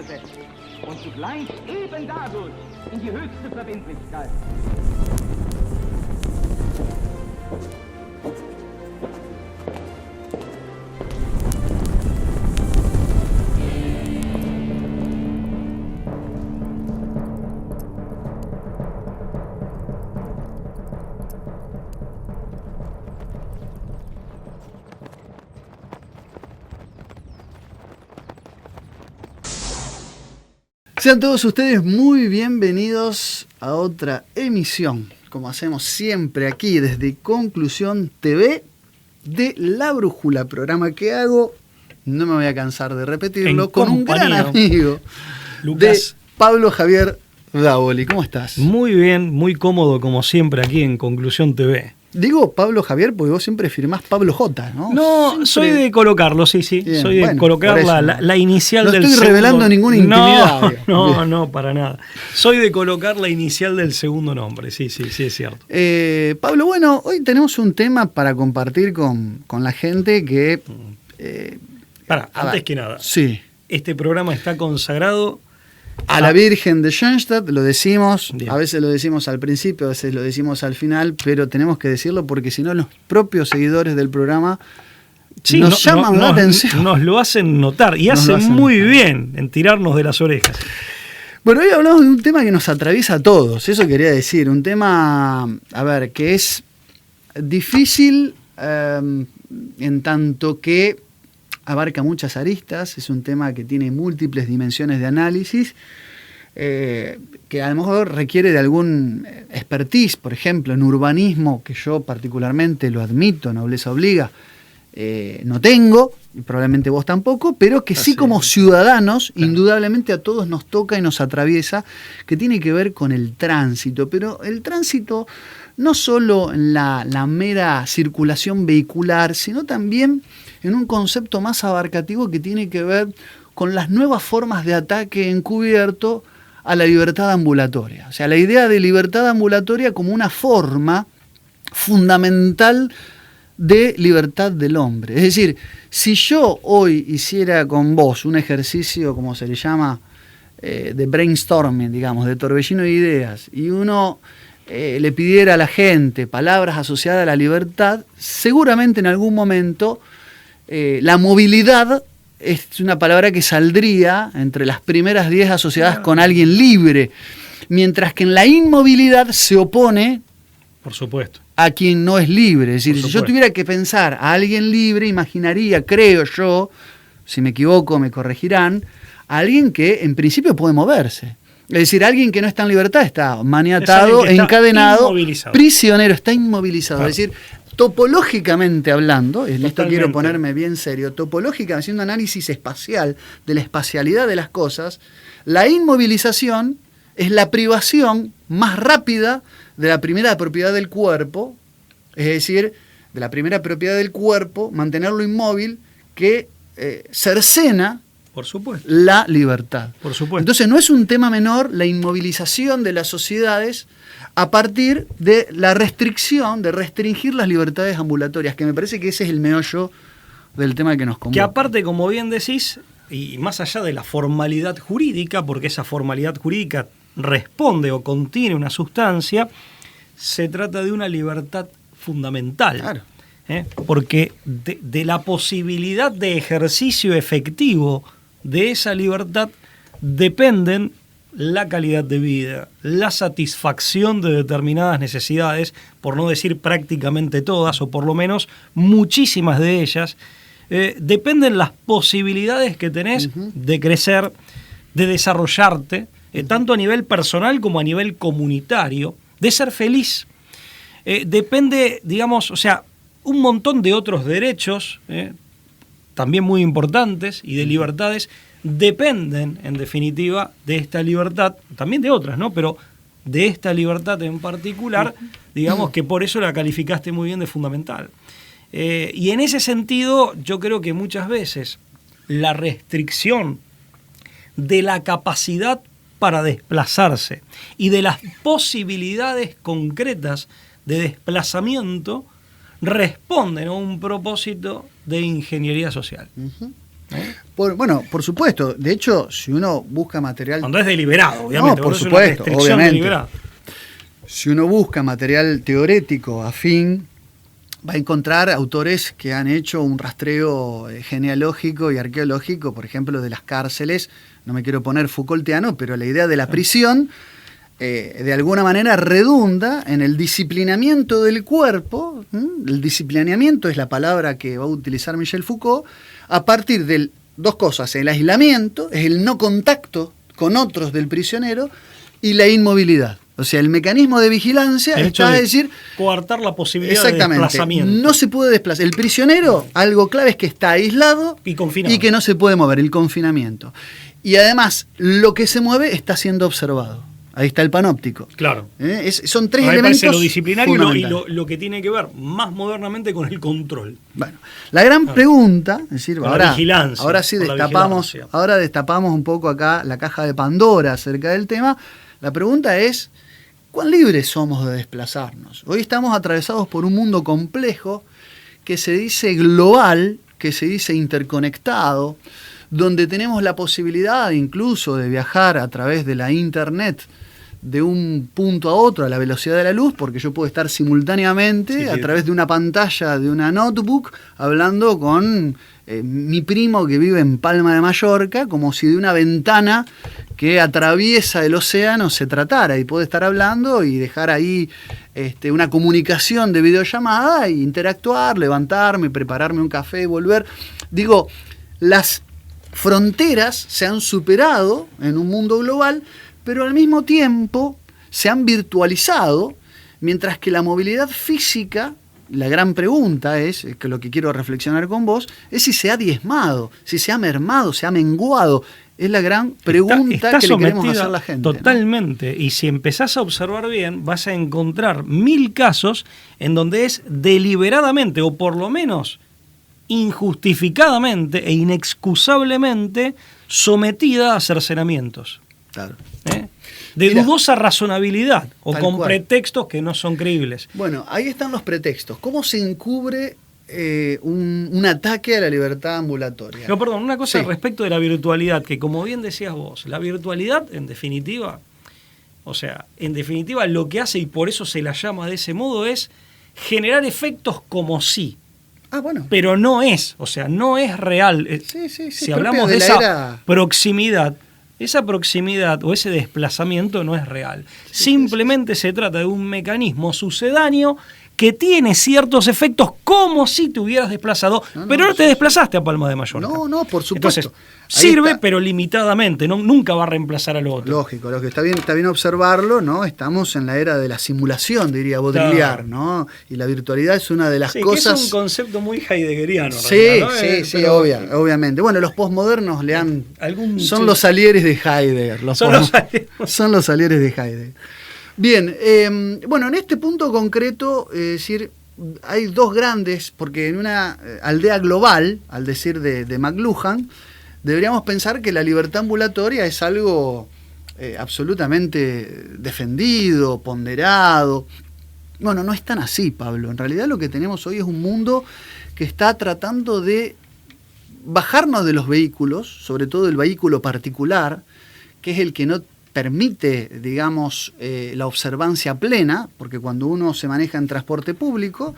gesetzt und zugleich eben dadurch in die höchste Verbindlichkeit. Sean todos ustedes muy bienvenidos a otra emisión, como hacemos siempre aquí desde Conclusión TV, de La Brújula, programa que hago, no me voy a cansar de repetirlo, con un gran amigo, Lucas, de Pablo Javier Davoli. ¿Cómo estás? Muy bien, muy cómodo como siempre aquí en Conclusión TV. Digo Pablo Javier porque vos siempre firmás Pablo J, ¿no? No, siempre... soy de colocarlo, sí. Bien, soy de colocar la inicial del segundo. No estoy revelando ninguna intimidad. No, para nada. Soy de colocar la inicial del segundo nombre, sí, es cierto. Pablo, bueno, hoy tenemos un tema para compartir con la gente que... Antes que nada, sí. Este programa está consagrado a la Virgen de Schoenstatt, lo decimos, bien. A veces lo decimos al principio, a veces lo decimos al final, pero tenemos que decirlo porque si no los propios seguidores del programa nos llaman la atención. Nos lo hacen notar y hacen muy bien en tirarnos de las orejas. Bueno, hoy hablamos de un tema que nos atraviesa a todos, eso quería decir, un tema, que es difícil en tanto que abarca muchas aristas, es un tema que tiene múltiples dimensiones de análisis, que a lo mejor requiere de algún expertise, por ejemplo, en urbanismo, que yo particularmente lo admito, nobleza obliga, no tengo, y probablemente vos tampoco, pero que sí como ciudadanos, claro, indudablemente a todos nos toca y nos atraviesa, que tiene que ver con el tránsito, pero el tránsito no solo en la mera circulación vehicular, sino también en un concepto más abarcativo que tiene que ver con las nuevas formas de ataque encubierto a la libertad ambulatoria. O sea, la idea de libertad ambulatoria como una forma fundamental de libertad del hombre. Es decir, si yo hoy hiciera con vos un ejercicio, como se le llama, de brainstorming, digamos, de torbellino de ideas, y uno le pidiera a la gente palabras asociadas a la libertad, seguramente en algún momento la movilidad es una palabra que saldría entre las primeras 10 asociadas con alguien libre, mientras que en la inmovilidad se opone, por supuesto, a quien no es libre. Es decir, si yo tuviera que pensar a alguien libre, imaginaría, creo yo, si me equivoco me corregirán, a alguien que en principio puede moverse. Es decir, alguien que no está en libertad está maniatado, encadenado, prisionero, está inmovilizado. Claro. Es decir, topológicamente hablando, esto quiero ponerme bien serio, topológicamente, haciendo un análisis espacial de la espacialidad de las cosas, la inmovilización es la privación más rápida de la primera propiedad del cuerpo, es decir, de la primera propiedad del cuerpo, mantenerlo inmóvil, que cercena, por supuesto, la libertad. Por supuesto. Entonces no es un tema menor la inmovilización de las sociedades a partir de la restricción, de restringir las libertades ambulatorias, que me parece que ese es el meollo del tema que nos convoca. Que aparte, como bien decís, y más allá de la formalidad jurídica, porque esa formalidad jurídica responde o contiene una sustancia, se trata de una libertad fundamental. Claro. Porque de la posibilidad de ejercicio efectivo de esa libertad dependen la calidad de vida, la satisfacción de determinadas necesidades, por no decir prácticamente todas, o por lo menos muchísimas de ellas, dependen las posibilidades que tenés de crecer, de desarrollarte, tanto a nivel personal como a nivel comunitario, de ser feliz. Depende, digamos, o sea, un montón de otros derechos, también muy importantes, y de libertades, dependen, en definitiva, de esta libertad, también de otras, ¿no? Pero de esta libertad en particular, digamos que por eso la calificaste muy bien de fundamental. Y en ese sentido, yo creo que muchas veces la restricción de la capacidad para desplazarse y de las posibilidades concretas de desplazamiento responden a un propósito de ingeniería social. Bueno, por supuesto. De hecho, si uno busca material... Cuando es deliberado, obviamente. No, por cuando supuesto, es una restricción obviamente. deliberada. Si uno busca material teórico afín, va a encontrar autores que han hecho un rastreo genealógico y arqueológico, por ejemplo, de las cárceles. No me quiero poner Foucaultiano, pero la idea de la prisión, de alguna manera, redunda en el disciplinamiento del cuerpo. El disciplinamiento es la palabra que va a utilizar Michel Foucault, a partir de dos cosas: el aislamiento, es el no contacto con otros del prisionero, y la inmovilidad. O sea, el mecanismo de vigilancia está, es decir, coartar la posibilidad de exactamente, desplazamiento. no se puede desplazar. El prisionero, algo clave es que está aislado Y confinado. y que no se puede mover, el confinamiento. Y además, lo que se mueve está siendo observado. Ahí está el panóptico. Claro. Son tres A mí me elementos parece lo disciplinario y fundamentales. lo que tiene que ver más modernamente con el control. Bueno, la gran pregunta, es decir, Con la vigilancia, ahora sí con la vigilancia. ahora destapamos un poco acá la caja de Pandora acerca del tema. La pregunta es: ¿cuán libres somos de desplazarnos? Hoy estamos atravesados por un mundo complejo que se dice global, que se dice interconectado, donde tenemos la posibilidad incluso de viajar a través de la internet de un punto a otro a la velocidad de la luz, porque yo puedo estar simultáneamente a través de una pantalla de una notebook hablando con mi primo que vive en Palma de Mallorca, como si de una ventana que atraviesa el océano se tratara, y puedo estar hablando y dejar ahí una comunicación de videollamada e interactuar, levantarme, prepararme un café y volver. Digo, las fronteras se han superado en un mundo global, pero al mismo tiempo se han virtualizado, mientras que la movilidad física, la gran pregunta es, que lo que quiero reflexionar con vos, es si se ha diezmado, si se ha mermado, se ha menguado. Es la gran pregunta está que le queremos sometida hacer a la gente. Totalmente. ¿No? Y si empezás a observar bien, vas a encontrar 1000 casos en donde es deliberadamente, o por lo menos injustificadamente e inexcusablemente, sometida a cercenamientos. Claro. De Mira, dudosa razonabilidad o con cual. pretextos que no son creíbles. Bueno, ahí están los pretextos. ¿Cómo se encubre un ataque a la libertad ambulatoria? No, perdón, una cosa Sí. respecto de la virtualidad, que como bien decías vos, la virtualidad, en definitiva, lo que hace, y por eso se la llama de ese modo, es generar efectos como sí. Ah, bueno. Pero no es real. Sí, Si hablamos de esa proximidad, esa proximidad o ese desplazamiento no es real. Simplemente se trata de un mecanismo sucedáneo que tiene ciertos efectos como si te hubieras desplazado, pero no te desplazaste a Palma de Mallorca. No, por supuesto. Entonces, Ahí sirve, está. pero limitadamente, nunca va a reemplazar al otro. Lógico, está bien observarlo, ¿no? Estamos en la era de la simulación, diría Baudrillard, Claro. ¿no? Y la virtualidad es una de las cosas... Que es un concepto muy heideggeriano. Sí, ¿no? sí, obviamente. Bueno, los posmodernos son los Salieres de Heidegger. Son los Salieres de Heidegger. Bien, bueno, en este punto concreto, es decir, hay dos grandes, porque en una aldea global, al decir de McLuhan, deberíamos pensar que la libertad ambulatoria es algo absolutamente defendido, ponderado. Bueno, no es tan así, Pablo. En realidad lo que tenemos hoy es un mundo que está tratando de bajarnos de los vehículos, sobre todo el vehículo particular, que es el que no permite, digamos, la observancia plena, porque cuando uno se maneja en transporte público,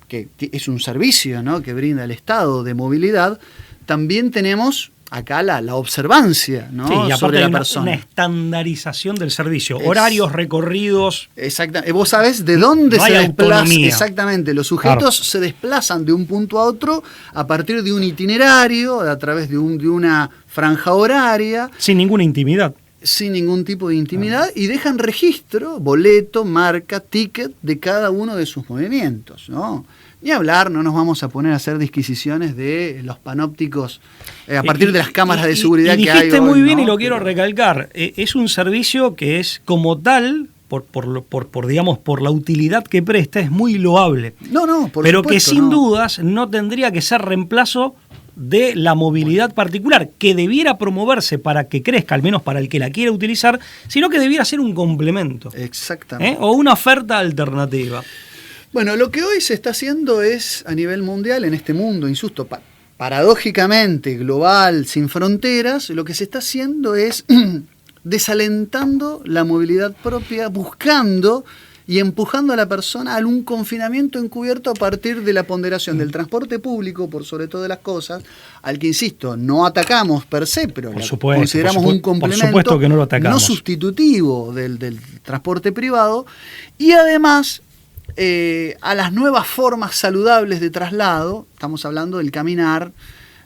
que es un servicio, ¿no?, que brinda el Estado de movilidad, también tenemos acá la observancia, ¿no?, sí, y aparte sobre hay la una persona. Estandarización del servicio, horarios, recorridos. Exactamente. Vos sabés de dónde no se hay desplaza. autonomía. Exactamente. Los sujetos se desplazan de un punto a otro a partir de un itinerario, a través de una franja horaria, Sin ninguna intimidad. sin ningún tipo de intimidad, y dejan registro, boleto, marca, ticket de cada uno de sus movimientos, ¿no? Ni hablar, no nos vamos a poner a hacer disquisiciones de los panópticos a partir de las cámaras de seguridad y que hay. dijiste muy bien, ¿no? y lo quiero recalcar, es un servicio que es como tal, por la utilidad que presta, es muy loable. No, por pero supuesto, que sin no. dudas no tendría que ser reemplazo de la movilidad particular, que debiera promoverse para que crezca, al menos para el que la quiera utilizar, sino que debiera ser un complemento. Exactamente. O una oferta alternativa. Bueno, lo que hoy se está haciendo es, a nivel mundial, en este mundo, insisto, paradójicamente global, sin fronteras, lo que se está haciendo es desalentando la movilidad propia, buscando y empujando a la persona a un confinamiento encubierto a partir de la ponderación del transporte público, por sobre todas las cosas, al que, insisto, no atacamos per se, pero consideramos un complemento que no lo atacamos, no sustitutivo del transporte privado, y además a las nuevas formas saludables de traslado. Estamos hablando del caminar,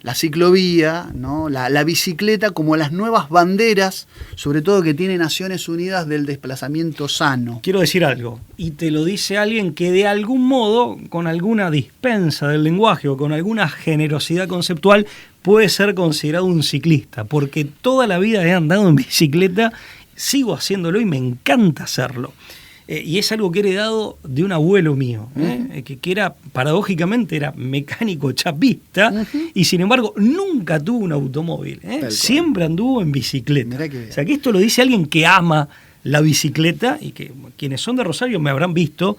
la ciclovía, ¿no? la bicicleta, como las nuevas banderas, sobre todo que tiene Naciones Unidas, del desplazamiento sano. Quiero decir algo, y te lo dice alguien que de algún modo, con alguna dispensa del lenguaje o con alguna generosidad conceptual, puede ser considerado un ciclista, porque toda la vida he andado en bicicleta, sigo haciéndolo y me encanta hacerlo. Y es algo que he heredado de un abuelo mío, que era, paradójicamente, era mecánico chapista, y sin embargo nunca tuvo un automóvil, siempre anduvo en bicicleta. O sea, que esto lo dice alguien que ama la bicicleta, y que quienes son de Rosario me habrán visto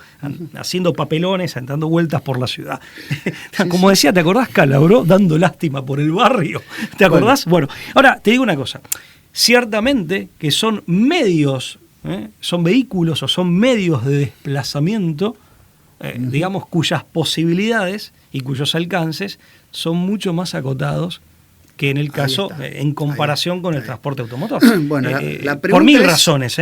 haciendo papelones, dando vueltas por la ciudad. Como decía, ¿te acordás, Calabro, dando lástima por el barrio? ¿Te acordás? Bueno, ahora te digo una cosa, ciertamente que son medios, son vehículos o son medios de desplazamiento, digamos, cuyas posibilidades y cuyos alcances son mucho más acotados que en el caso, en comparación con el transporte automotor. Bueno, la por mil razones,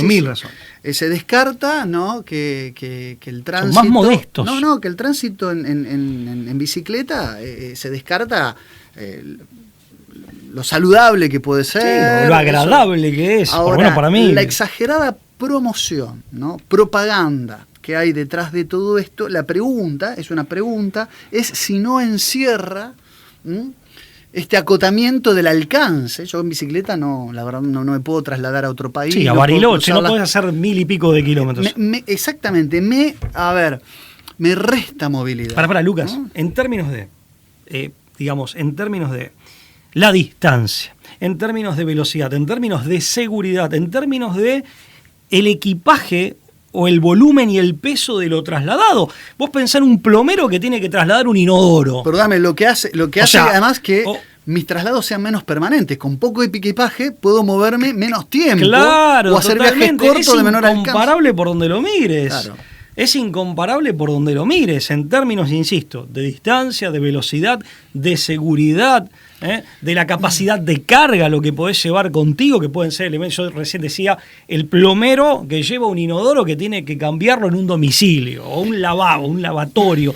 mil razones. Se descarta, ¿no?, que el tránsito... Son más modestos. No, que el tránsito en bicicleta se descarta... lo saludable que puede ser, sí, lo agradable que es. Ahora, por bueno, para mí, la exagerada promoción, ¿no?, propaganda que hay detrás de todo esto, la pregunta, es si no encierra este acotamiento del alcance. Yo en bicicleta la verdad no me puedo trasladar a otro país. Sí, a Bariloche no podés hacer 1000 y pico de kilómetros. Exactamente, me resta movilidad. Para Lucas, ¿no? En términos de, la distancia, en términos de velocidad, en términos de seguridad, en términos de el equipaje o el volumen y el peso de lo trasladado. Vos pensás en un plomero que tiene que trasladar un inodoro. Pero dame, lo que hace además que mis traslados sean menos permanentes. Con poco equipaje puedo moverme menos tiempo. Claro, o hacer viajes cortos de menor alcance. Es incomparable por donde lo mires. Claro. Es incomparable por donde lo mires, en términos, insisto, de distancia, de velocidad, de seguridad, de la capacidad de carga, lo que podés llevar contigo, que pueden ser elementos. Yo recién decía, el plomero que lleva un inodoro que tiene que cambiarlo en un domicilio, o un lavabo, un lavatorio.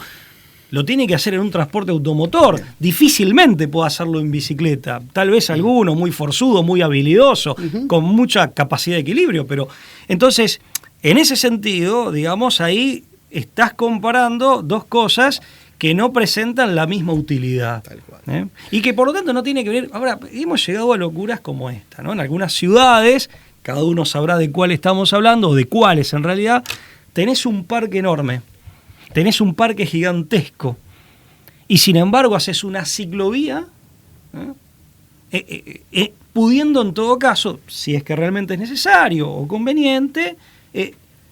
Lo tiene que hacer en un transporte automotor. Difícilmente puede hacerlo en bicicleta. Tal vez alguno muy forzudo, muy habilidoso, con mucha capacidad de equilibrio. Pero entonces, en ese sentido, digamos, ahí estás comparando dos cosas que no presentan la misma utilidad. Tal cual. Y que por lo tanto no tiene que ver... Ahora, hemos llegado a locuras como esta, ¿no? En algunas ciudades, cada uno sabrá de cuál estamos hablando, o de cuáles en realidad, tenés un parque enorme. Tenés un parque gigantesco y sin embargo haces una ciclovía, pudiendo en todo caso, si es que realmente es necesario o conveniente,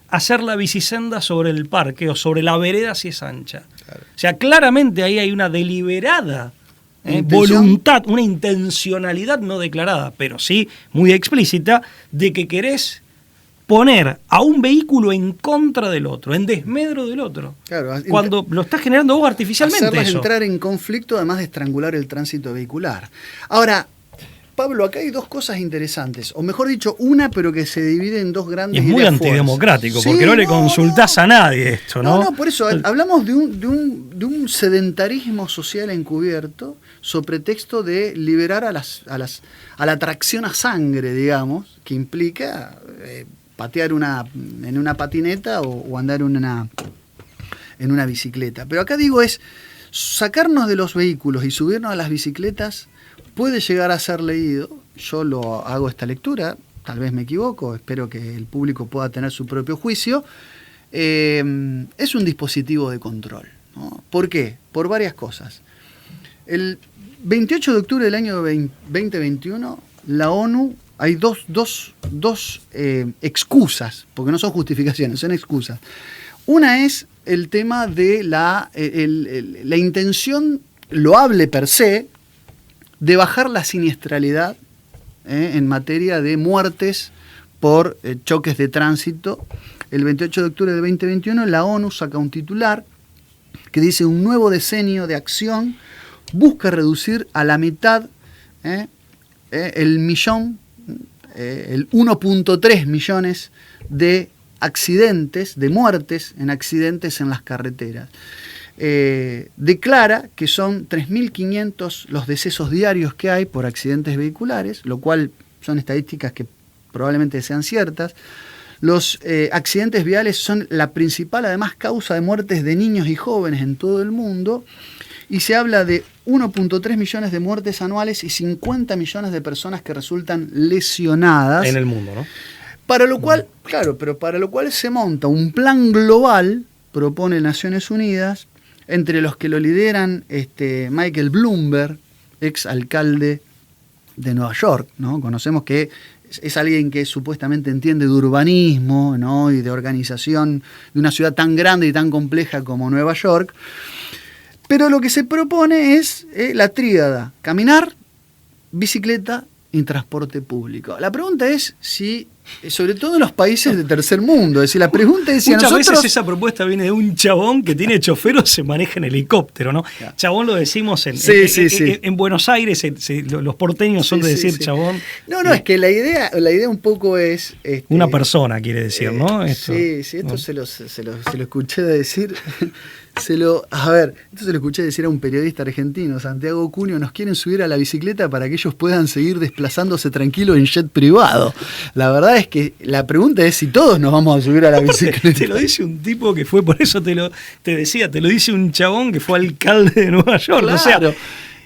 hacer la bicisenda sobre el parque o sobre la vereda si es ancha. Claro. O sea, claramente ahí hay una deliberada voluntad, una intencionalidad no declarada, pero sí muy explícita, de que querés poner a un vehículo en contra del otro, en desmedro del otro. Claro, cuando lo estás generando vos artificialmente. Hacerlas entrar en conflicto, además de estrangular el tránsito vehicular. Ahora, Pablo, acá hay dos cosas interesantes, o mejor dicho, una, pero que se divide en dos grandes ideas. Es muy antidemocrático, porque no le consultás a nadie esto, ¿no? No, por eso hablamos de un sedentarismo social encubierto, sobre pretexto de liberar a la tracción a sangre, digamos, que implica patear en una patineta o andar en una bicicleta. Pero acá digo, es sacarnos de los vehículos y subirnos a las bicicletas puede llegar a ser leído. Yo lo hago esta lectura, tal vez me equivoco, espero que el público pueda tener su propio juicio. Es un dispositivo de control, ¿no? ¿Por qué? Por varias cosas. El 28 de octubre del año 2021, la ONU, hay dos excusas, porque no son justificaciones, son excusas. Una es el tema de la intención loable per se de bajar la siniestralidad en materia de muertes por choques de tránsito. El 28 de octubre del 2021 la ONU saca un titular que dice: un nuevo decenio de acción busca reducir a la mitad el 1.3 millones de accidentes, de muertes en accidentes en las carreteras. Declara que son 3.500 los decesos diarios que hay por accidentes vehiculares, lo cual son estadísticas que probablemente sean ciertas. Los accidentes viales son la principal, además, causa de muertes de niños y jóvenes en todo el mundo, y se habla de 1.3 millones de muertes anuales y 50 millones de personas que resultan lesionadas. En el mundo, ¿no? Para lo cual, claro, pero para lo cual se monta un plan global, propone Naciones Unidas, entre los que lo lideran Michael Bloomberg, ex alcalde de Nueva York, ¿no? Conocemos que es alguien que supuestamente entiende de urbanismo, ¿no? Y de organización de una ciudad tan grande y tan compleja como Nueva York. Pero lo que se propone es la tríada: caminar, bicicleta y transporte público. La pregunta es si, sobre todo en los países de tercer mundo, es decir, la pregunta es si muchas nosotros... veces esa propuesta viene de un chabón que tiene chofer o se maneja en helicóptero, ¿no? Claro. Chabón lo decimos en Buenos Aires, los porteños son de decir chabón. No, es que la idea un poco es... una persona quiere decir, ¿no? Esto, sí, esto ¿no? se lo escuché decir... Esto se lo escuché decir a un periodista argentino, Santiago Cunio: nos quieren subir a la bicicleta para que ellos puedan seguir desplazándose tranquilos en jet privado. La verdad es que la pregunta es si todos nos vamos a subir a la bicicleta. Te lo dice un tipo que fue, por eso te lo dice un chabón que fue alcalde de Nueva York, claro. O sea...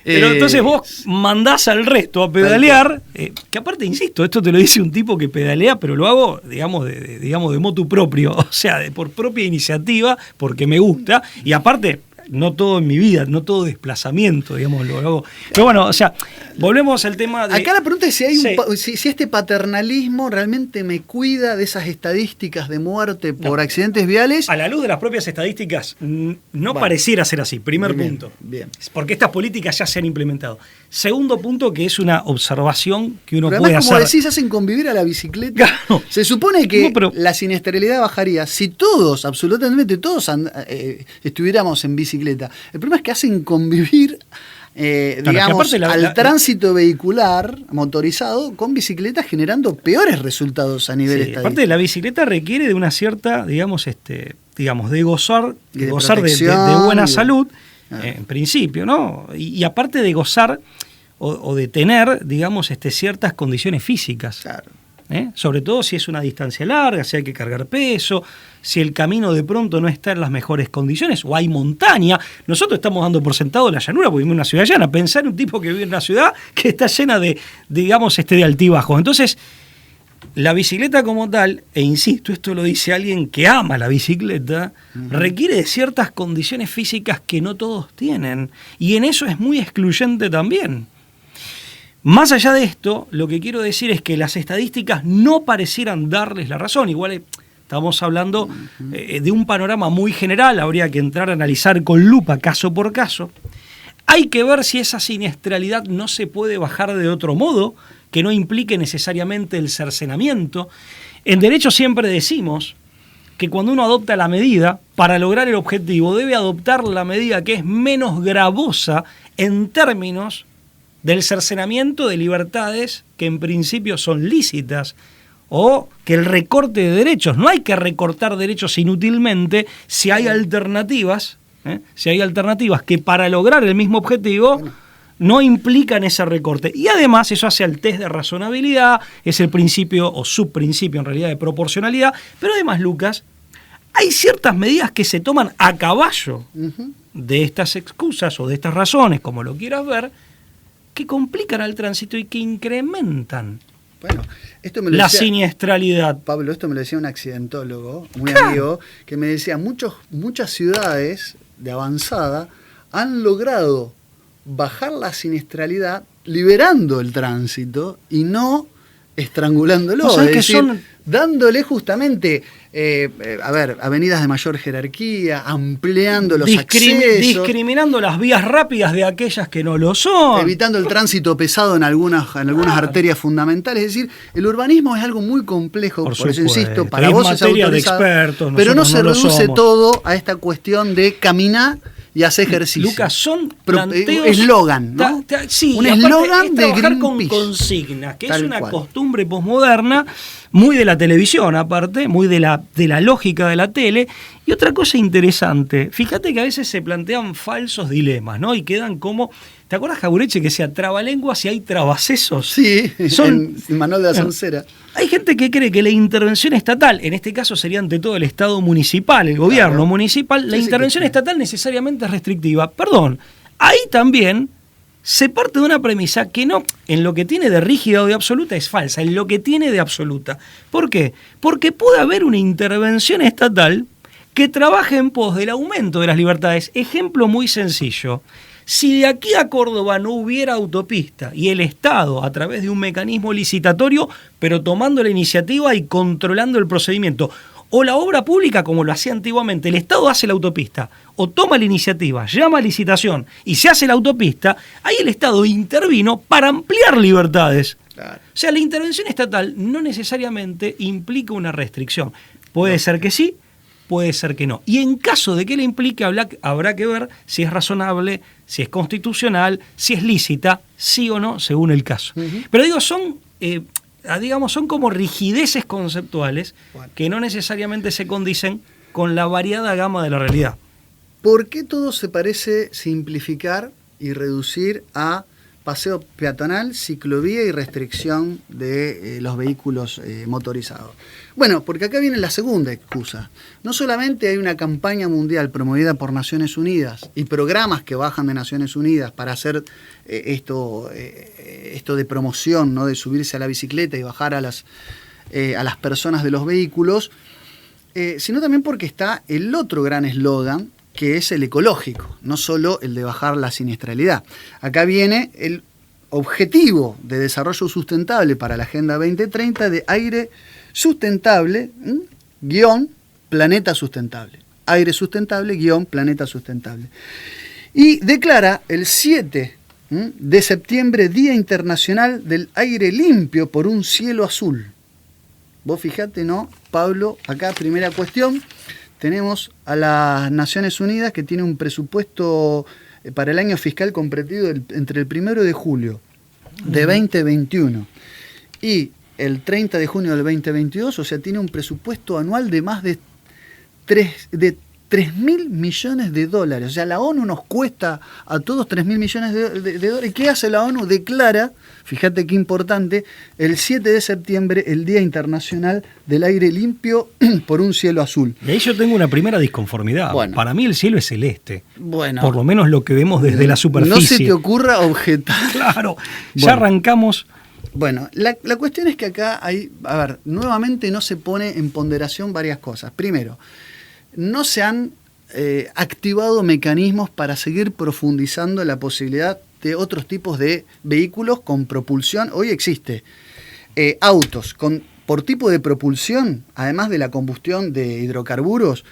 Pero entonces vos mandás al resto a pedalear, que aparte, insisto, esto te lo dice un tipo que pedalea, pero lo hago, digamos, de motu propio, o sea, por propia iniciativa, porque me gusta, y aparte, no todo en mi vida, no todo desplazamiento, digamos, lo hago. Pero bueno, o sea, volvemos al tema de... Acá la pregunta es si este paternalismo realmente me cuida de esas estadísticas de muerte por accidentes viales. A la luz de las propias estadísticas, no pareciera ser así. Primer punto. Bien. Porque estas políticas ya se han implementado. Segundo punto, que es una observación que uno pero puede además, hacer. Como decís, hacen convivir a la bicicleta. Claro. Se supone que la siniestralidad bajaría si todos, absolutamente todos, estuviéramos en bicicleta. El problema es que hacen convivir, digamos, al tránsito vehicular motorizado con bicicletas, generando peores resultados a nivel estadístico. Aparte, la bicicleta requiere de una cierta, de gozar de buena salud, en principio, ¿no? Y aparte de gozar o de tener, digamos, ciertas condiciones físicas. Claro. Sobre todo si es una distancia larga, si hay que cargar peso, si el camino de pronto no está en las mejores condiciones, o hay montaña. Nosotros estamos dando por sentado la llanura porque vivimos en una ciudad llana. Pensar en un tipo que vive en una ciudad que está llena de altibajos. Entonces, la bicicleta como tal, e insisto, esto lo dice alguien que ama la bicicleta, requiere de ciertas condiciones físicas que no todos tienen. Y en eso es muy excluyente también. Más allá de esto, lo que quiero decir es que las estadísticas no parecieran darles la razón. Igual estamos hablando de un panorama muy general, habría que entrar a analizar con lupa caso por caso. Hay que ver si esa siniestralidad no se puede bajar de otro modo, que no implique necesariamente el cercenamiento. En derecho siempre decimos que cuando uno adopta la medida, para lograr el objetivo, debe adoptar la medida que es menos gravosa en términos del cercenamiento de libertades que en principio son lícitas, o que el recorte de derechos. No hay que recortar derechos inútilmente si hay alternativas, que para lograr el mismo objetivo no implican ese recorte. Y además eso hace el test de razonabilidad, es el principio o subprincipio en realidad de proporcionalidad, pero además, Lucas, hay ciertas medidas que se toman a caballo de estas excusas o de estas razones, como lo quieras ver, que complican al tránsito y que incrementan la siniestralidad. Pablo, esto me lo decía un accidentólogo, muy amigo, que me decía, muchas ciudades de avanzada han logrado bajar la siniestralidad liberando el tránsito y no estrangulándolo, ¿Vos sabés es que decir, son- dándole justamente, avenidas de mayor jerarquía, ampliando los accesos, discriminando las vías rápidas de aquellas que no lo son. evitando el tránsito pesado en algunas arterias fundamentales. Es decir, el urbanismo es algo muy complejo, por eso supuesto. insisto, para Es vos es materia de autorizado, expertos, pero no nosotros se no lo reduce somos. todo a esta cuestión de caminar y hacer ejercicio. Lucas, son planteos, planteos... eslogan, ¿no? Sí, un y aparte eslogan es de trabajar con Greenpeace. consignas, que Tal es una cual. costumbre posmoderna, muy de la televisión aparte, muy de la lógica de la tele. Y otra cosa interesante, fíjate que a veces se plantean falsos dilemas, ¿no? Y quedan como... ¿Te acuerdas, Jauretche, que decía trabalenguas y hay trabacesos? Sí, Son- en Manuel de la Soncera. Hay gente que cree que la intervención estatal, en este caso sería ante todo el Estado municipal, el gobierno Claro. municipal, la Sí, sí, intervención que- estatal necesariamente es restrictiva. Perdón, ahí también se parte de una premisa que no, en lo que tiene de rígida o de absoluta es falsa, en lo que tiene de absoluta. ¿Por qué? Porque puede haber una intervención estatal que trabaje en pos del aumento de las libertades. Ejemplo muy sencillo. Si de aquí a Córdoba no hubiera autopista y el Estado, a través de un mecanismo licitatorio, pero tomando la iniciativa y controlando el procedimiento, o la obra pública como lo hacía antiguamente, el Estado hace la autopista, o toma la iniciativa, llama a licitación y se hace la autopista, ahí el Estado intervino para ampliar libertades. Claro. O sea, la intervención estatal no necesariamente implica una restricción. Puede ser que sí, puede ser que no. Y en caso de que la implique, habrá que ver si es razonable, si es constitucional, si es lícita, sí o no, según el caso. Pero digo, son como rigideces conceptuales que no necesariamente se condicen con la variada gama de la realidad. ¿Por qué todo se parece simplificar y reducir a paseo peatonal, ciclovía y restricción de los vehículos motorizados? Bueno, porque acá viene la segunda excusa. No solamente hay una campaña mundial promovida por Naciones Unidas y programas que bajan de Naciones Unidas para hacer esto de promoción, ¿no? De subirse a la bicicleta y bajar a las personas de los vehículos, sino también porque está el otro gran eslogan, que es el ecológico, no solo el de bajar la siniestralidad. Acá viene el objetivo de desarrollo sustentable para la Agenda 2030 de aire sustentable, guión, planeta sustentable. Aire sustentable, guión, planeta sustentable. Y declara el 7 de septiembre Día Internacional del Aire Limpio por un Cielo Azul. Vos fijate, ¿no, Pablo? Acá, primera cuestión, tenemos a las Naciones Unidas que tiene un presupuesto para el año fiscal comprendido entre el 1 de julio de 2021 y el 30 de junio del 2022, o sea, tiene un presupuesto anual de más de 3.000 millones de dólares. O sea, la ONU nos cuesta a todos 3.000 millones de dólares. ¿Qué hace la ONU? Declara, fíjate qué importante, el 7 de septiembre, el Día Internacional del Aire Limpio por un Cielo Azul. Y ahí yo tengo una primera disconformidad. Bueno. Para mí el cielo es celeste. Bueno, Por lo menos lo que vemos desde la superficie. no se te ocurra objetar. Claro, ya Bueno. arrancamos. Bueno, la cuestión es que acá hay, nuevamente no se pone en ponderación varias cosas. Primero, no se han activado mecanismos para seguir profundizando la posibilidad de otros tipos de vehículos con propulsión. Hoy existe autos por tipo de propulsión, además de la combustión de hidrocarburos,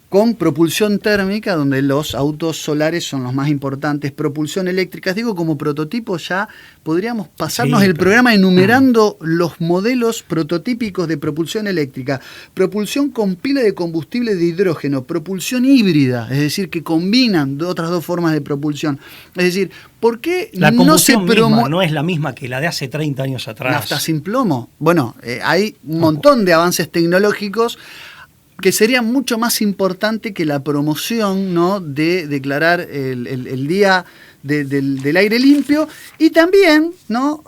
con propulsión térmica, donde los autos solares son los más importantes, propulsión eléctrica. Digo, como prototipo ya podríamos pasarnos Sí, el pero- programa enumerando los modelos prototípicos de propulsión eléctrica. Propulsión con pila de combustible de hidrógeno, propulsión híbrida, es decir, que combinan otras dos formas de propulsión. Es decir, ¿por qué La no se combustión misma promueve no es la misma que la de hace 30 años atrás. nafta sin plomo? Bueno, hay un montón de avances tecnológicos que sería mucho más importante que la promoción, ¿no?, de declarar el día del aire limpio, y también, ¿no?,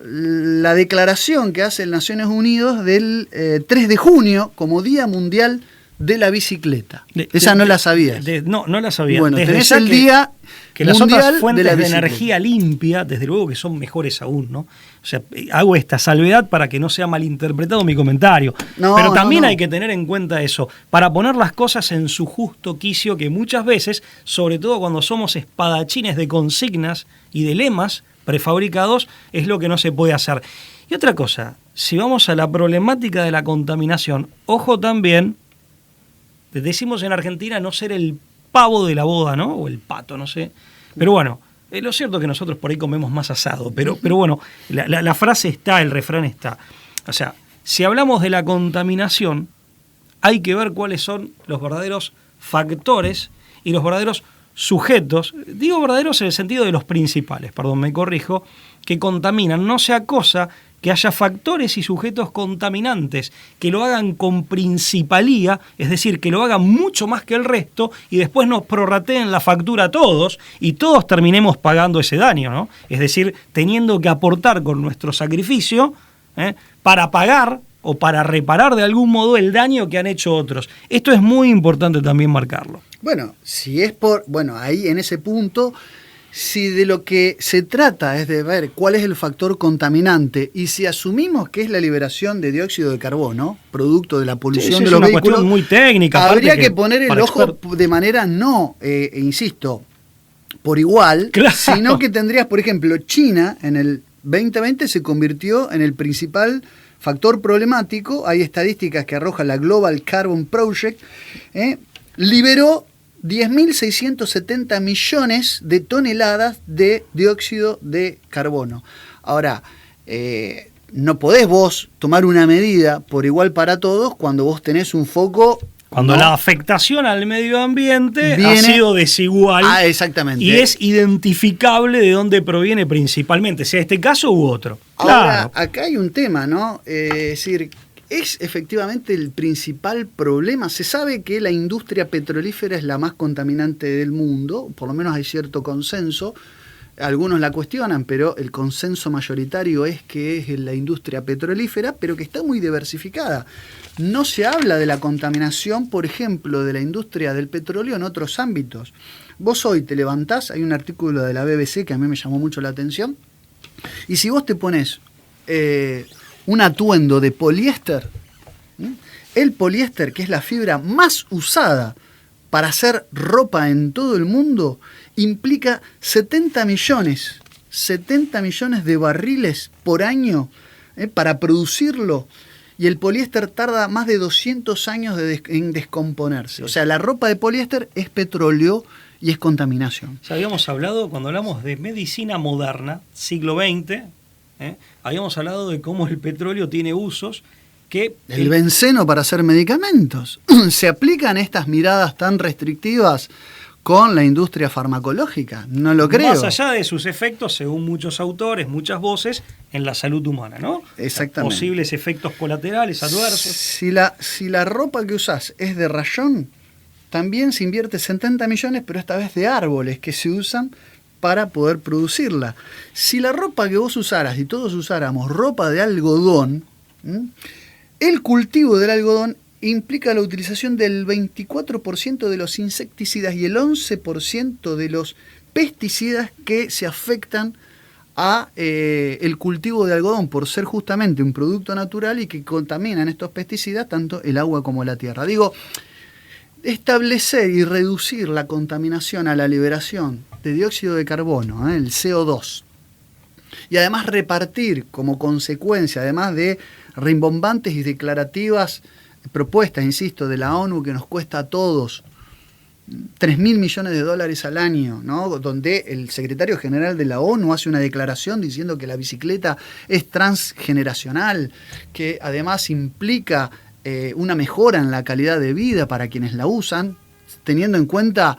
la declaración que hace Naciones Unidas del 3 de junio como Día Mundial de la Bicicleta. Esa no la sabías. No la sabía. Bueno, Desde tenés ya el Día que las Mundial otras fuentes de la de Bicicleta. energía limpia, desde luego que son mejores aún, ¿no? O sea, hago esta salvedad para que no sea malinterpretado mi comentario. No, Pero también no. hay que tener en cuenta eso, para poner las cosas en su justo quicio, que muchas veces, sobre todo cuando somos espadachines de consignas y de lemas prefabricados, es lo que no se puede hacer. Y otra cosa, si vamos a la problemática de la contaminación, ojo también, decimos en Argentina no ser el pavo de la boda, ¿no? O el pato, no sé. Pero bueno, lo cierto es que nosotros por ahí comemos más asado, pero bueno, la frase está, el refrán está. O sea, si hablamos de la contaminación, hay que ver cuáles son los verdaderos factores y los verdaderos sujetos, digo verdaderos en el sentido de los principales, perdón, me corrijo, que contaminan. No sea cosa que haya factores y sujetos contaminantes que lo hagan con principalía, es decir, que lo hagan mucho más que el resto y después nos prorrateen la factura a todos y todos terminemos pagando ese daño, ¿no? Es decir, teniendo que aportar con nuestro sacrificio para pagar o para reparar de algún modo el daño que han hecho otros. Esto es muy importante también marcarlo. Bueno, si es ahí en ese punto, si de lo que se trata es de ver cuál es el factor contaminante y si asumimos que es la liberación de dióxido de carbono, producto de la polución de los vehículos, es una cuestión muy técnica. Habría que poner el ojo de manera insisto, por igual, claro, sino que tendrías, por ejemplo, China en el 2020 se convirtió en el principal factor problemático. Hay estadísticas que arroja la Global Carbon Project, liberó 10.670 millones de toneladas de dióxido de carbono. Ahora, no podés vos tomar una medida por igual para todos cuando vos tenés un foco... Cuando la afectación al medio ambiente ha sido desigual. Exactamente. Y es identificable de dónde proviene principalmente, sea este caso u otro. Ahora, acá hay un tema, ¿no? Es decir, es efectivamente el principal problema. Se sabe que la industria petrolífera es la más contaminante del mundo, por lo menos hay cierto consenso. Algunos la cuestionan, pero el consenso mayoritario es que es la industria petrolífera, pero que está muy diversificada. No se habla de la contaminación, por ejemplo, de la industria del petróleo en otros ámbitos. Vos hoy te levantás, hay un artículo de la BBC que a mí me llamó mucho la atención, y si vos te pones un atuendo de poliéster, el poliéster, que es la fibra más usada para hacer ropa en todo el mundo, implica 70 millones de barriles por año para producirlo, y el poliéster tarda más de 200 años en descomponerse. O sea, la ropa de poliéster es petróleo y es contaminación. Ya habíamos hablado, cuando hablamos de medicina moderna, siglo XX, habíamos hablado de cómo el petróleo tiene usos que... El benceno para hacer medicamentos. ¿Se aplican estas miradas tan restrictivas con la industria farmacológica? No lo creo. Más allá de sus efectos, según muchos autores, muchas voces, en la salud humana, ¿no? Exactamente. Posibles efectos colaterales, adversos. Si la ropa que usás es de rayón, también se invierte 70 millones, pero esta vez de árboles que se usan para poder producirla. Si la ropa que vos usaras y todos usáramos ropa de algodón, el cultivo del algodón implica la utilización del 24% de los insecticidas y el 11% de los pesticidas que se afectan a el cultivo de algodón por ser justamente un producto natural y que contaminan estos pesticidas tanto el agua como la tierra. Digo, establecer y reducir la contaminación a la liberación de dióxido de carbono, el CO2, y además repartir como consecuencia, además de rimbombantes y declarativas propuestas, insisto, de la ONU que nos cuesta a todos 3.000 millones de dólares al año, ¿no? Donde el secretario general de la ONU hace una declaración diciendo que la bicicleta es transgeneracional, que además implica una mejora en la calidad de vida para quienes la usan, teniendo en cuenta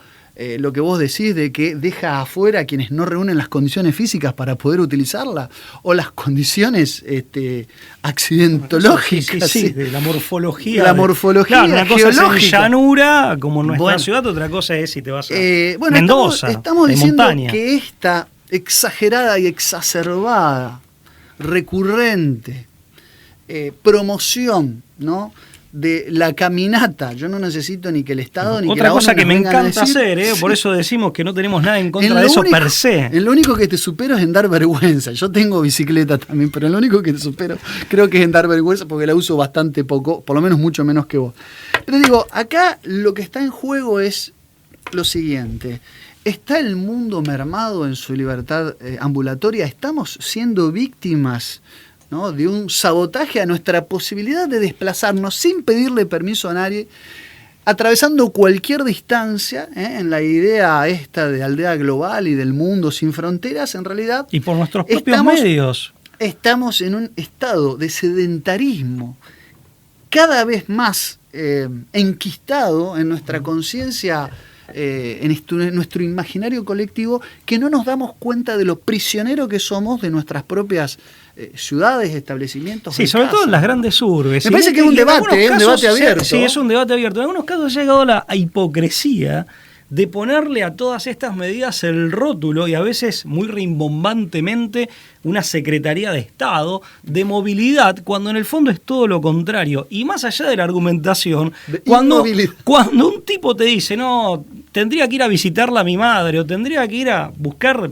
lo que vos decís de que deja afuera a quienes no reúnen las condiciones físicas para poder utilizarla, o las condiciones accidentológicas. Sí, de la morfología. La morfología claro, una cosa geológica. Es en llanura, como en nuestra ciudad, otra cosa es si te vas a Mendoza, estamos diciendo montaña. Que esta exagerada y exacerbada, recurrente promoción, ¿no?, de la caminata, yo no necesito ni que el Estado ni que la ONU otra cosa que me encanta decir, hacer, por eso decimos que no tenemos nada en contra de eso per se. En lo único que te supero es en dar vergüenza. Yo tengo bicicleta también, pero en lo único que te supero creo que es en dar vergüenza porque la uso bastante poco, por lo menos mucho menos que vos. Pero digo, acá lo que está en juego es lo siguiente. ¿Está el mundo mermado en su libertad ambulatoria? ¿Estamos siendo víctimas ¿no? De un sabotaje a nuestra posibilidad de desplazarnos sin pedirle permiso a nadie, atravesando cualquier distancia, en la idea esta de aldea global y del mundo sin fronteras. En realidad, y por nuestros propios medios. Estamos en un estado de sedentarismo cada vez más enquistado en nuestra conciencia, en nuestro imaginario colectivo, que no nos damos cuenta de lo prisionero que somos de nuestras propias ciudades, establecimientos. Sí, sobre todo en las grandes urbes. Me parece que es un debate abierto. Sí, es un debate abierto. En algunos casos ha llegado a la hipocresía de ponerle a todas estas medidas el rótulo, y a veces muy rimbombantemente, una Secretaría de Estado de movilidad, cuando en el fondo es todo lo contrario. Y más allá de la argumentación, cuando un tipo te dice, no, tendría que ir a visitarla a mi madre, o tendría que ir a buscar,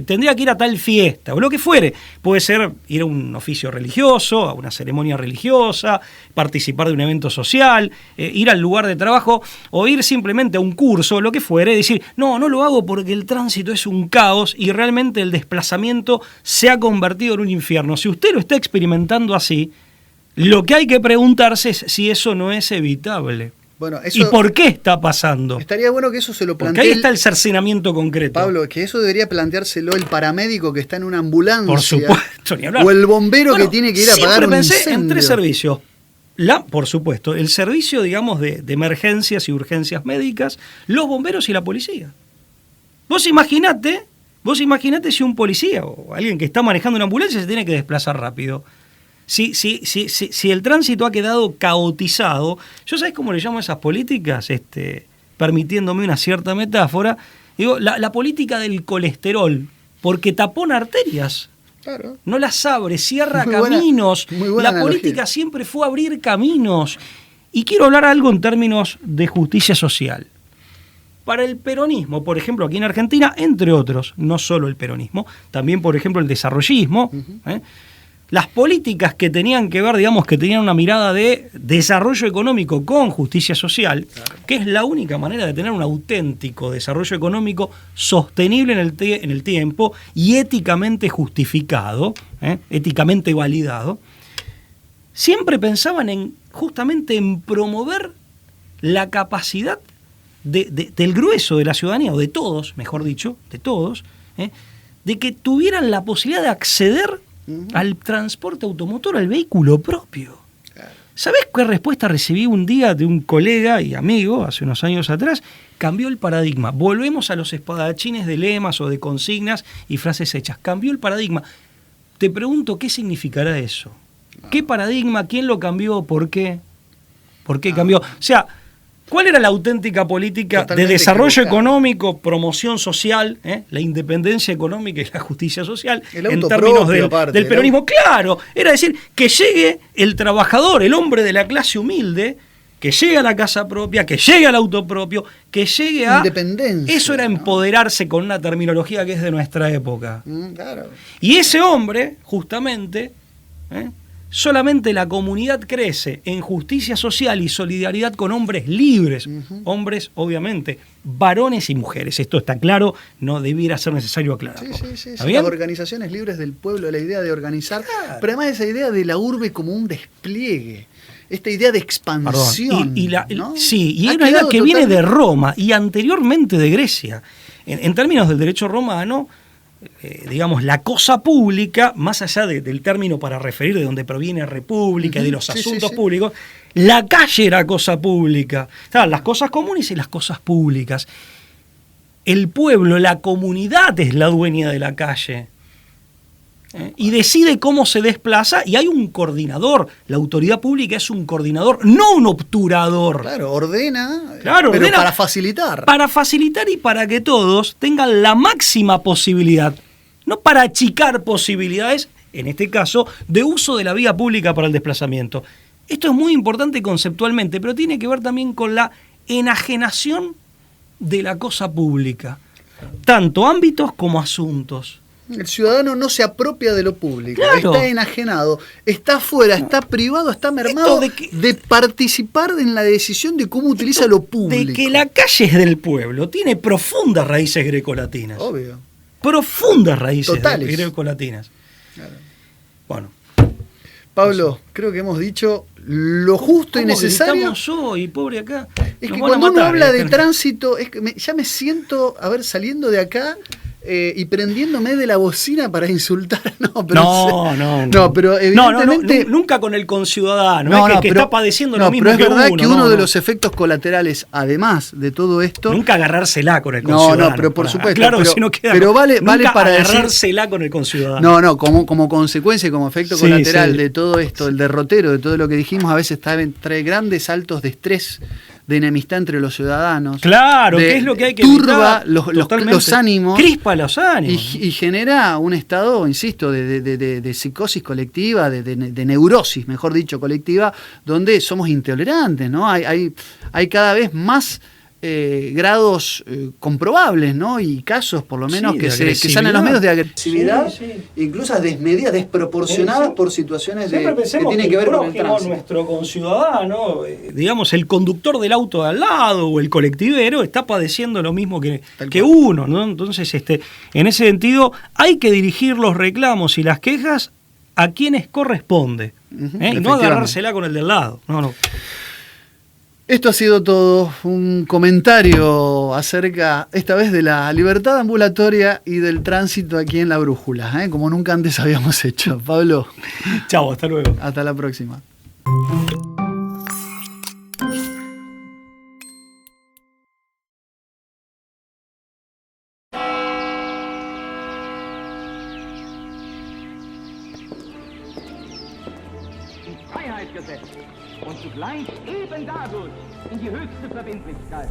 tendría que ir a tal fiesta, o lo que fuere. Puede ser ir a un oficio religioso, a una ceremonia religiosa, participar de un evento social, ir al lugar de trabajo, o ir simplemente a un curso, lo que fuere, decir, no lo hago porque el tránsito es un caos y realmente el desplazamiento se ha convertido en un infierno. Si usted lo está experimentando así, lo que hay que preguntarse es si eso no es evitable. Bueno, eso, ¿y por qué está pasando? Estaría bueno que eso se lo plantee. Porque ahí está el cercenamiento concreto. Pablo, que eso debería planteárselo el paramédico que está en una ambulancia. Por supuesto, ni hablar. O el bombero que tiene que ir a apagar un incendio. Siempre pensé en tres servicios. Por supuesto, el servicio, digamos, de emergencias y urgencias médicas, los bomberos y la policía. Vos imaginate si un policía o alguien que está manejando una ambulancia se tiene que desplazar rápido. Si el tránsito ha quedado caotizado, ¿yo sabés cómo le llamo a esas políticas? Permitiéndome una cierta metáfora, digo, la política del colesterol, porque tapona arterias. Claro. No las abre, cierra caminos. Muy buena la analogía. Política siempre fue abrir caminos. Y quiero hablar algo en términos de justicia social. Para el peronismo, por ejemplo, aquí en Argentina, entre otros, no solo el peronismo, también, por ejemplo, el desarrollismo, las políticas que tenían que ver, digamos, que tenían una mirada de desarrollo económico con justicia social, claro, que es la única manera de tener un auténtico desarrollo económico sostenible en el tiempo y éticamente justificado, éticamente validado, siempre pensaban justamente en promover la capacidad del grueso de la ciudadanía, o de todos, mejor dicho, de todos, de que tuvieran la posibilidad de acceder al transporte automotor, al vehículo propio. Claro. ¿Sabés qué respuesta recibí un día de un colega y amigo, hace unos años atrás? Cambió el paradigma. Volvemos a los espadachines de lemas o de consignas y frases hechas. Cambió el paradigma. Te pregunto, ¿qué significará eso? ¿Qué paradigma? ¿Quién lo cambió? ¿Por qué? ¿Por qué cambió? O sea, ¿cuál era la auténtica política de desarrollo económico, promoción social, la independencia económica y la justicia social en términos del peronismo? Claro, era decir, que llegue el trabajador, el hombre de la clase humilde, que llegue a la casa propia, que llegue al auto propio, que llegue a... Independencia. Eso era empoderarse con una terminología que es de nuestra época. Claro. Y ese hombre, justamente... solamente la comunidad crece en justicia social y solidaridad con hombres libres, hombres, obviamente, varones y mujeres. Esto está claro, no debiera ser necesario aclararlo. Sí. Las organizaciones libres del pueblo, la idea de organizar, claro, pero además esa idea de la urbe como un despliegue, esta idea de expansión. ¿no? Sí, y hay una idea que viene de Roma y anteriormente de Grecia. En términos del derecho romano, digamos, la cosa pública, más allá del término para referir de donde proviene república, de los asuntos públicos, la calle era cosa pública. Estaban las cosas comunes y las cosas públicas. El pueblo, la comunidad es la dueña de la calle. Y decide cómo se desplaza, y hay un coordinador. La autoridad pública es un coordinador, no un obturador. Claro, ordena, pero ordena para facilitar. Para facilitar y para que todos tengan la máxima posibilidad, no para achicar posibilidades, en este caso, de uso de la vía pública para el desplazamiento. Esto es muy importante conceptualmente, pero tiene que ver también con la enajenación de la cosa pública, tanto ámbitos como asuntos. El ciudadano no se apropia de lo público, claro, está enajenado, está afuera, está privado, está mermado de participar en la decisión de cómo utiliza lo público. De que la calle es del pueblo, tiene profundas raíces grecolatinas. Obvio. Profundas raíces grecolatinas. Claro. Pablo, creo que hemos dicho lo justo y necesario. Gritamos hoy, pobre acá. Es Nos que van a cuando uno matar, habla de tránsito, es que ya me siento, a ver, saliendo de acá y prendiéndome de la bocina para insultar. No, pero evidentemente... nunca con el conciudadano, que está padeciendo lo mismo pero es que verdad uno. que uno de los efectos colaterales, además de todo esto... Nunca agarrársela con el conciudadano. No, pero por supuesto. Claro, si no queda... Pero vale para agarrársela decir, con el conciudadano. No, como consecuencia, como efecto colateral de todo esto, el derrotero de todo lo que dijimos, a veces trae grandes saltos de estrés, de enemistad entre los ciudadanos. Claro, que es lo que hay que turba evitar, los ánimos. Crispa los ánimos. Y genera un estado, insisto, de psicosis colectiva, de neurosis, mejor dicho, colectiva, donde somos intolerantes, ¿no? Hay cada vez más grados comprobables, ¿no? Y casos, por lo menos, que salen en los medios de agresividad, incluso desmedidas, desproporcionadas por situaciones que tienen que ver con el tránsito. Nuestro conciudadano, digamos, el conductor del auto de al lado o el colectivero está padeciendo lo mismo que uno, ¿no? Entonces, en ese sentido, hay que dirigir los reclamos y las quejas a quienes corresponde, y no agarrársela con el del lado. No. Esto ha sido todo un comentario acerca, esta vez, de la libertad ambulatoria y del tránsito aquí en La Brújula, como nunca antes habíamos hecho. Pablo. Chao, hasta luego. Hasta la próxima. Und zugleich eben dadurch in die höchste Verbindlichkeit.